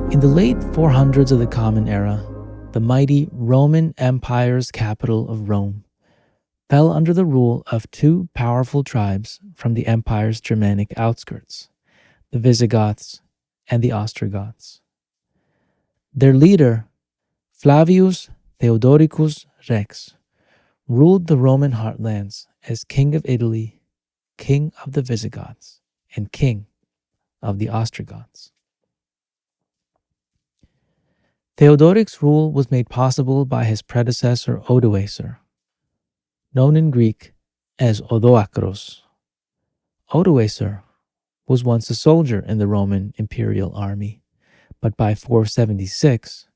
In the late 400s of the Common Era, the mighty Roman Empire's capital of Rome fell under the rule of two powerful tribes from the empire's Germanic outskirts, the Visigoths and the Ostrogoths. Their leader, Flavius Theodoricus Rex, ruled the Roman heartlands as King of Italy, King of the Visigoths, and King of the Ostrogoths. Theodoric's rule was made possible by his predecessor Odoacer, known in Greek as Odoacros. Odoacer was once a soldier in the Roman imperial army, but by 476,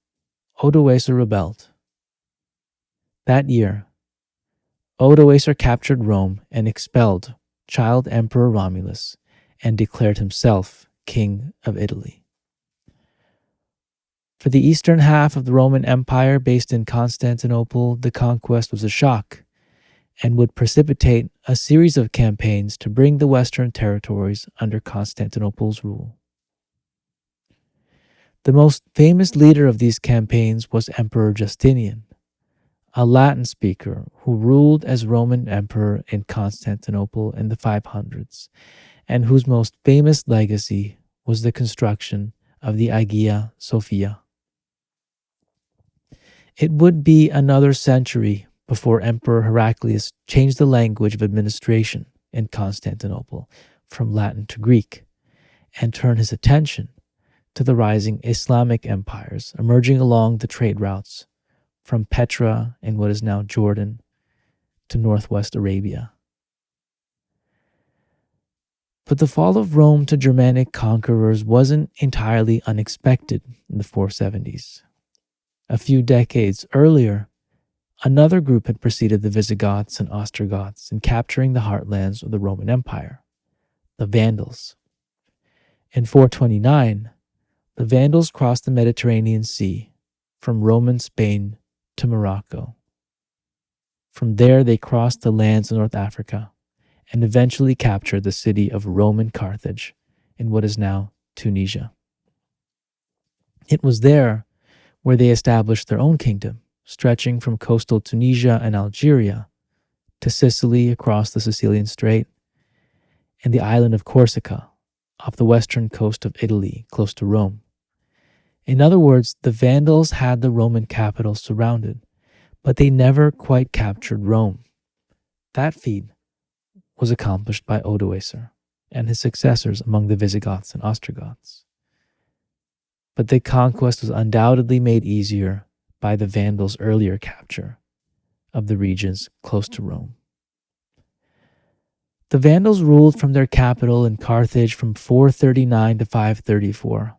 Odoacer rebelled. That year, Odoacer captured Rome and expelled child Emperor Romulus and declared himself King of Italy. For the eastern half of the Roman Empire based in Constantinople, the conquest was a shock and would precipitate a series of campaigns to bring the western territories under Constantinople's rule. The most famous leader of these campaigns was Emperor Justinian, a Latin speaker who ruled as Roman emperor in Constantinople in the 500s, and whose most famous legacy was the construction of the Hagia Sophia. It would be another century before Emperor Heraclius changed the language of administration in Constantinople from Latin to Greek and turned his attention to the rising Islamic empires emerging along the trade routes from Petra in what is now Jordan to northwest Arabia. But the fall of Rome to Germanic conquerors wasn't entirely unexpected in the 470s. A few decades earlier, another group had preceded the Visigoths and Ostrogoths in capturing the heartlands of the Roman Empire, the Vandals. In 429, the Vandals crossed the Mediterranean Sea from Roman Spain to Morocco. From there, they crossed the lands of North Africa and eventually captured the city of Roman Carthage in what is now Tunisia. It was there where they established their own kingdom, stretching from coastal Tunisia and Algeria to Sicily across the Sicilian Strait and the island of Corsica off the western coast of Italy close to Rome. In other words, the Vandals had the Roman capital surrounded, but they never quite captured Rome. That feat was accomplished by Odoacer and his successors among the Visigoths and Ostrogoths. But the conquest was undoubtedly made easier by the Vandals' earlier capture of the regions close to Rome. The Vandals ruled from their capital in Carthage from 439 to 534,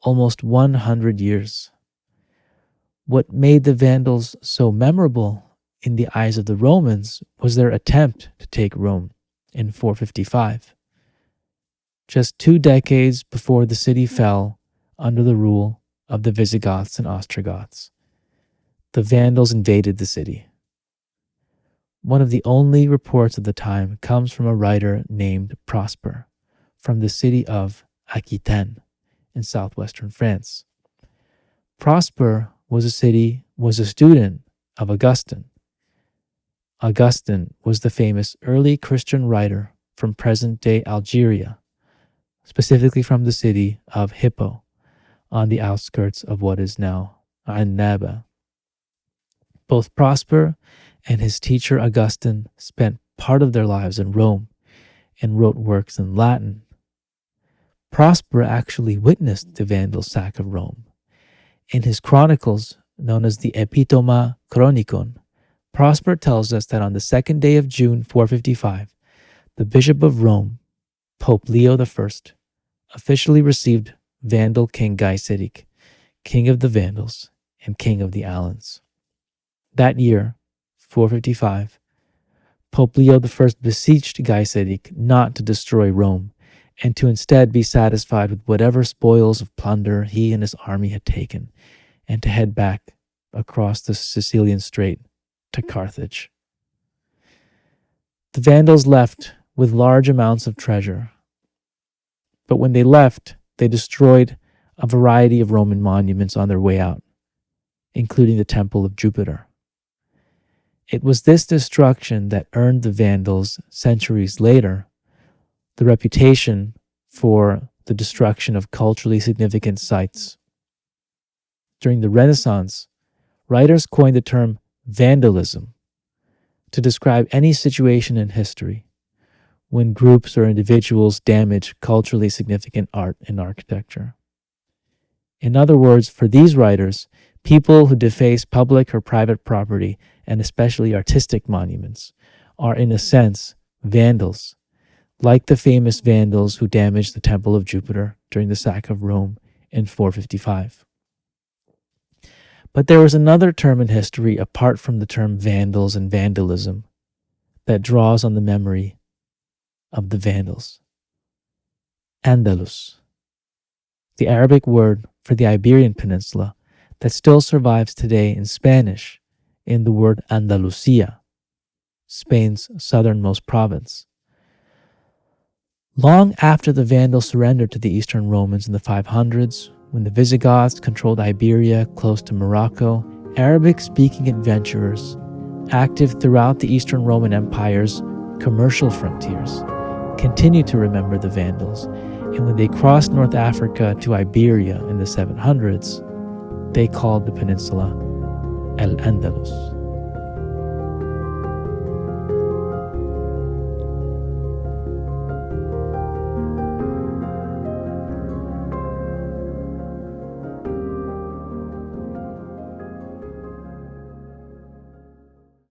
almost 100 years. What made the Vandals so memorable in the eyes of the Romans was their attempt to take Rome in 455. Just 2 decades before the city fell under the rule of the Visigoths and Ostrogoths, the Vandals invaded the city. One of the only reports of the time comes from a writer named Prosper from the city of Aquitaine in southwestern France. Prosper was a student of Augustine. Augustine was the famous early Christian writer from present-day Algeria, specifically from the city of Hippo, on the outskirts of what is now Annaba. Both Prosper and his teacher Augustine spent part of their lives in Rome and wrote works in Latin. Prosper actually witnessed the Vandal sack of Rome. In his chronicles, known as the Epitoma Chronicon, Prosper tells us that on the 2nd day of June 455, the Bishop of Rome, Pope Leo I, officially received Vandal King Gaiseric, king of the Vandals and king of the Alans. That year, 455, Pope Leo I beseeched Gaiseric not to destroy Rome and to instead be satisfied with whatever spoils of plunder he and his army had taken and to head back across the Sicilian Strait to Carthage. The Vandals left with large amounts of treasure, but when they left, they destroyed a variety of Roman monuments on their way out, including the Temple of Jupiter. It was this destruction that earned the Vandals, centuries later, the reputation for the destruction of culturally significant sites. During the Renaissance, writers coined the term vandalism to describe any situation in history when groups or individuals damage culturally significant art and architecture. In other words, for these writers, people who deface public or private property, and especially artistic monuments, are in a sense vandals, like the famous Vandals who damaged the Temple of Jupiter during the sack of Rome in 455. But there was another term in history apart from the term Vandals and vandalism that draws on the memory of the Vandals. Andalus, the Arabic word for the Iberian Peninsula that still survives today in Spanish in the word Andalusia, Spain's southernmost province. Long after the Vandals surrendered to the Eastern Romans in the 500s, when the Visigoths controlled Iberia close to Morocco, Arabic-speaking adventurers, active throughout the Eastern Roman Empire's commercial frontiers, continued to remember the Vandals, and when they crossed North Africa to Iberia in the 700s, they called the peninsula El Andalus.